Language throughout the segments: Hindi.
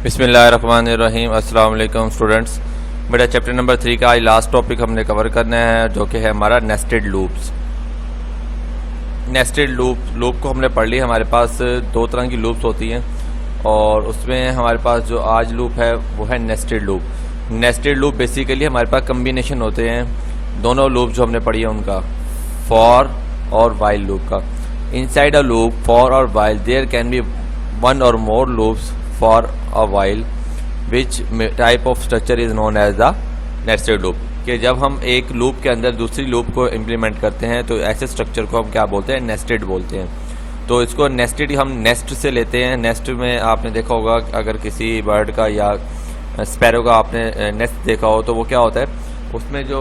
बिस्मिल्लाहिर्रहमानिर्रहीम। अस्सलाम वालेकुम स्टूडेंट्स। बेटा चैप्टर नंबर 3 का आज लास्ट टॉपिक हमने कवर करना है, जो कि है हमारा नेस्टेड लूप्स। नेस्टेड लूप को हमने पढ़ लिया। हमारे पास दो तरह की लूप्स होती हैं और उसमें हमारे पास जो आज लूप है वो है nested loop. Nested loop basically हमारे पास कम्बिनेशन होते हैं दोनों लूप जो हमने पढ़ी है उनका, फॉर और वाइल लूप का। इनसाइड अ लूप फॉर और while there can be one or more loops for a while, which type of structure is known as the nested loop। कि जब हम एक लूप के अंदर दूसरी लूप को इम्प्लीमेंट करते हैं तो ऐसे स्ट्रक्चर को हम क्या बोलते हैं, नेस्टेड बोलते हैं। तो इसको नेस्टेड हम नेस्ट से लेते हैं। नेस्ट में आपने देखा होगा, अगर किसी बर्ड का या स्पैरो का आपने नेस्ट देखा हो तो वो क्या होता है, उसमें जो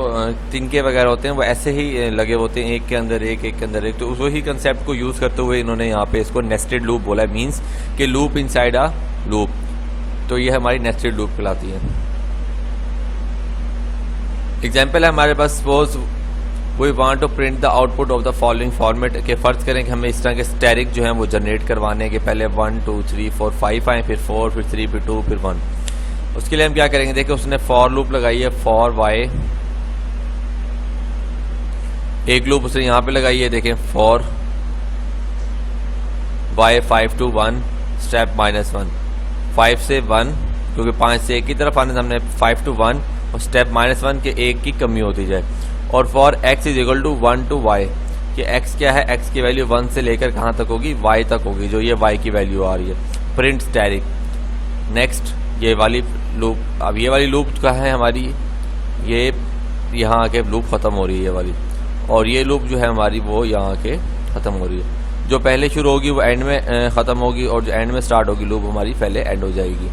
तिनके वगैरह होते हैं वो ऐसे ही लगे होते हैं, एक के अंदर एक, एक के अंदर एक। तो वही कंसेप्ट को यूज़ करते हुए इन्होंने यहाँ पे इसको नेस्टेड लूप बोला है। मीन्स कि लूप इनसाइड आ लूप। तो ये हमारी नेस्टेड लूप कहलाती है। एग्जाम्पल है हमारे पास, suppose we want to print the output of the following format. के फ़र्ज़ करें कि हमें इस तरह के स्टैटिक जो हैं वो जनरेट करवाने के, पहले 1 2 3 4 5 आए, फिर 4, फिर 3, फिर 2, फिर 1। उसके लिए हम क्या करेंगे, देखिए उसने फॉर लूप लगाई है, फॉर वाई। एक लूप उसने यहाँ पे लगाई है, देखें फॉर वाई 5 to 1 स्टेप -1, 5 से 1, क्योंकि 5 से 1 की तरफ आने से हमने 5 to 1 और स्टेप -1 के 1 की कमी होती जाए। और for x is equal to 1 to y, कि x क्या है, x की वैल्यू 1 से लेकर कहाँ तक होगी, y तक होगी, जो ये y की वैल्यू आ रही है। Print static. नेक्स्ट ये वाली लूप, अब ये वाली लूप का है हमारी, ये यहाँ आके लूप ख़त्म हो रही है ये वाली, और ये लूप जो है हमारी वो यहाँ के ख़त्म हो रही है। जो पहले शुरू होगी वो एंड में ख़त्म होगी, और जो एंड में स्टार्ट होगी लूप हमारी पहले एंड हो जाएगी।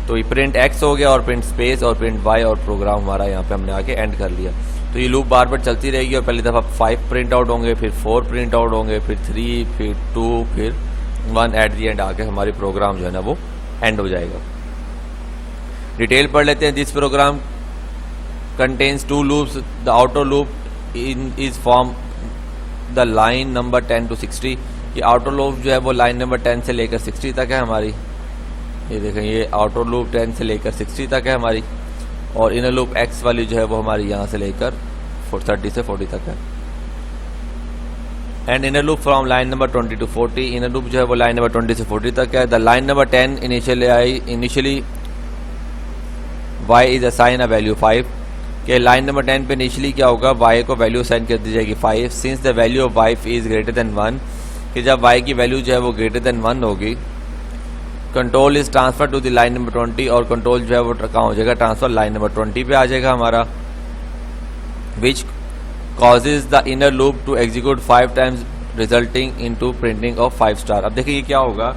तो ये प्रिंट एक्स हो गया, और प्रिंट स्पेस, और प्रिंट वाई, और प्रोग्राम हमारा यहाँ पे हमने आके एंड कर लिया। तो ये लूप बार बार चलती रहेगी, और पहली दफ़ा 5 प्रिंट आउट होंगे, फिर 4 प्रिंट आउट होंगे, फिर 3, फिर 2, फिर 1 एट दी एंड आके हमारी प्रोग्राम जो है ना वो एंड हो जाएगा। डिटेल पढ़ लेते हैं। This program contains 2 loops. The outer loop is from the line number 10 to 60। ये आउटर लूप जो है वो लाइन नंबर 10 से लेकर 60 तक है हमारी। ये देखें, ये आउटर लूप 10 से लेकर 60 तक है हमारी, और इनर लूप एक्स वाली जो है वो हमारी यहाँ से लेकर 30 से 40 तक है। And inner loop from line number 20 to 40। Inner loop जो है वो लाइन नंबर 20 से 40 तक है। The line number 10 initially y is assign a value 5। के लाइन नंबर 10 पे इनिशियली क्या होगा, y को वैल्यू असाइन कर दी जाएगी 5। Since the value of y is greater than 1, कि जब y की वैल्यू जो है वो ग्रेटर देन 1 होगी, control is transfer to the line number 20, और कंट्रोल जो है वो कहाँ हो जाएगा, ट्रांसफर लाइन नंबर 20 पे आ जाएगा हमारा, which causes the inner loop to execute 5 times resulting into printing of 5 star. अब देखिए ये क्या होगा,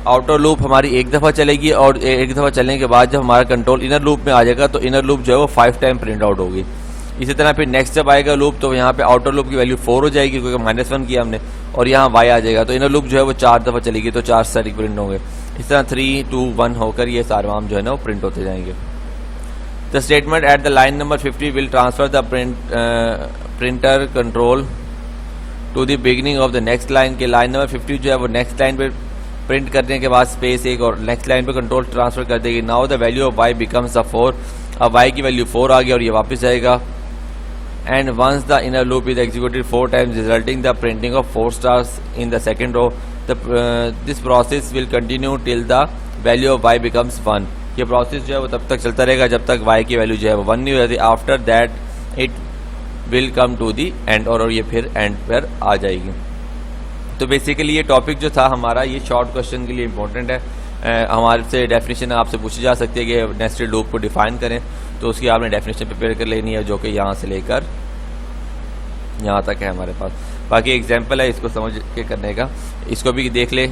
आउटर लूप हमारी एक दफ़ा चलेगी, और एक दफ़ा चलने के बाद जब हमारा कंट्रोल इनर लूप में आ जाएगा तो इनर लूप जो है वो 5 टाइम प्रिंट आउट होगी। इसी तरह फिर नेक्स्ट जब आएगा लूप तो यहाँ पे आउटर लूप की वैल्यू 4 हो जाएगी, क्योंकि -1 किया हमने, और यहाँ y आ जाएगा, तो इनर लूप जो है वो 4 दफ़ा चलेगी, तो 4 स्टैटिक प्रिंट होंगे। इस तरह 3 2 1 होकर ये सारे जो है ना वो प्रिंट होते जाएंगे। The statement at the line number 50 will transfer the printer control to the beginning of the next line. के लाइन नंबर 50 जो है वो नेक्स्ट लाइन पर प्रिंट करने के बाद स्पेस एक, और नेक्स्ट लाइन पे कंट्रोल ट्रांसफर कर देगी। Now the value of y becomes 4। अब y की वैल्यू 4 आ गई और ये वापस आएगा। And once the inner loop is executed 4 times resulting the printing of 4 stars in the second row, this process will continue till the value of y becomes 1। ये प्रोसेस जो है वो तब तक चलता रहेगा जब तक y की वैल्यू जो है वो 1 नहीं हो जाती। After that it will come to the end, और ये फिर एंड पर आ जाएगी। तो बेसिकली ये टॉपिक जो था हमारा, ये शॉर्ट क्वेश्चन के लिए इंपॉर्टेंट है। हमारे से डेफिनेशन आपसे पूछी जा सकती है कि नेस्टेड लूप को डिफाइन करें, तो उसकी आपने डेफिनेशन प्रिपेयर कर लेनी है, जो कि यहाँ से लेकर यहाँ तक है हमारे पास। बाकी एग्जांपल है इसको समझ के करने का, इसको भी देख ले,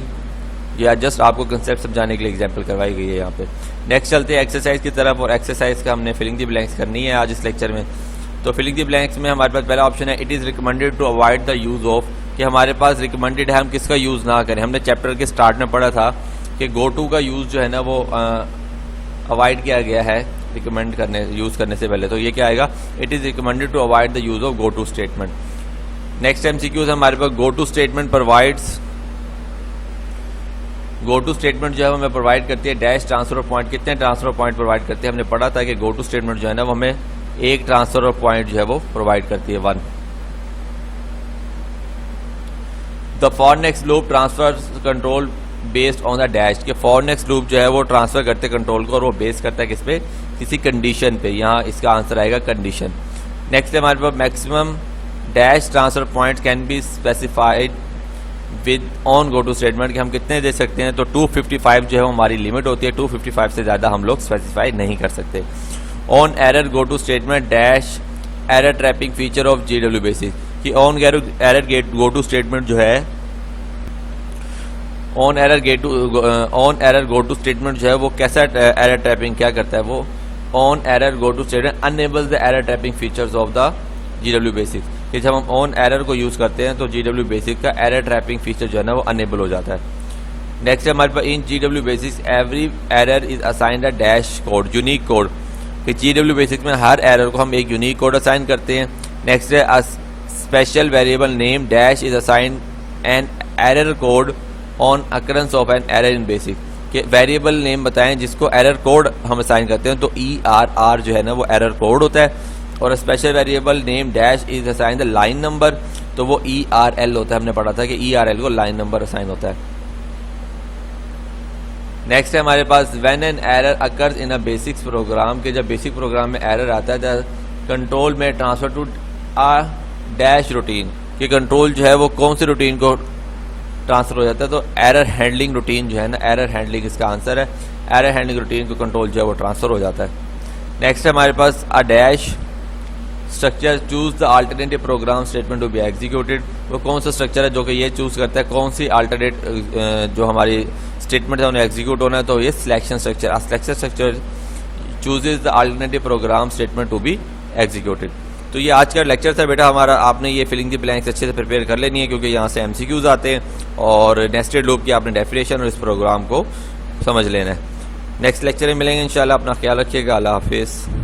या जस्ट आपको कंसेप्ट समझाने के लिए एग्जाम्पल करवाई गई है यहाँ पे। नेक्स्ट चलते हैं एक्सरसाइज की तरफ, और एक्सरसाइज का हमने फिलिंग द ब्लैंक्स करनी है आज इस लेक्चर में। तो फिलिंग द ब्लैंक्स में हमारे पास पहला ऑप्शन है, it is recommended to avoid the use of, कि हमारे पास रिकमेंडेड है हम किसका यूज़ ना करें। हमने चैप्टर के स्टार्ट में पढ़ा था कि गो टू का यूज़ जो है ना वो अवॉइड किया गया है रिकमेंड करने यूज़ करने से पहले। तो ये क्या आएगा, it is recommended to avoid the use of go to statement. Next MCQs हमारे पास, go to statement provides go to statement जो है वो हमें प्रोवाइड करती है डैश ट्रांसफर ऑफ पॉइंट। कितने ट्रांसफर ऑफ पॉइंट प्रोवाइड करती है? हमने पढ़ा था कि गो टू स्टेटमेंट जो है ना वो हमें एक ट्रांसफर ऑफ पॉइंट जो है वो प्रोवाइड करती है 1। The for next loop transfer control based on the dash, के फॉर नेक्स्ट लूप जो है वो ट्रांसफर करते कंट्रोल को और वो बेस करता है किस पे? किसी कंडीशन पे। यहाँ इसका आंसर आएगा कंडीशन। नेक्स्ट है हमारे पास maximum dash transfer point can be specified with on go to statement, कि हम कितने दे सकते हैं? तो 255 जो है वो हमारी लिमिट होती है, 255 से ज़्यादा हम लोग स्पेसिफाई नहीं कर सकते। On error go to statement dash error trapping feature of GW BASIC, कि on error go to statement जो है on error go to statement जो है वो कैसा एरर ट्रैपिंग क्या करता है? वो on error go to statement enables the error trapping features of the GW basic, कि जब हम ऑन एरर को यूज़ करते हैं तो GW बेसिक का एरर ट्रैपिंग फीचर जो है ना वो अनेबल हो जाता है। नेक्स्ट है हमारे पास इन GW basic every error is assigned a dash code, unique code, कि GW बेसिक में हर एरर को हम एक यूनिक कोड असाइन करते हैं। नेक्स्ट है special variable name dash is assigned an error code on occurrence of an error in basic, कि वेरिएबल नेम बताएं जिसको एरर कोड हम असाइन करते हैं, तो ERR जो है ना वो एरर कोड होता है। और special variable name dash is assign the line number, तो वो ERL होता है। हमने पढ़ा था कि ERL को लाइन नंबर असाइन होता है। नेक्स्ट है हमारे पास when an error occurs in a basics program, के जब बेसिक प्रोग्राम में एरर आता है द कंट्रोल में transfer to a dash routine, कि कंट्रोल जो है वो कौन सी रूटीन को ट्रांसफर हो जाता है? तो एरर हैंडलिंग रूटीन जो है ना, एरर हैंडलिंग इसका आंसर है। एरर हैंडलिंग रूटीन को कंट्रोल जो है वो ट्रांसफर हो जाता है। नेक्स्ट है हमारे पास a dash structure choose the alternative program statement to be executed, वो कौन सा स्ट्रक्चर है जो कि ये चूज करता है कौन सी अल्टरनेट जो हमारी स्टेटमेंट है उन्हें एग्जीक्यूट होना है? तो ये selection structure. Selection structure chooses the alternative program statement to be executed. तो ये आज का लेक्चर था बेटा हमारा। आपने ये फिलिंग दी ब्लैंक्स अच्छे से प्रिपेयर कर लेनी है, क्योंकि यहाँ से MCQs आते हैं, और नेस्टेड लूप की आपने डेफिनेशन और इस प्रोग्राम को समझ लेना है। नेक्स्ट लेक्चर में मिलेंगे इंशाल्लाह। अपना ख्याल रखिएगा। अल्लाह हाफिज़।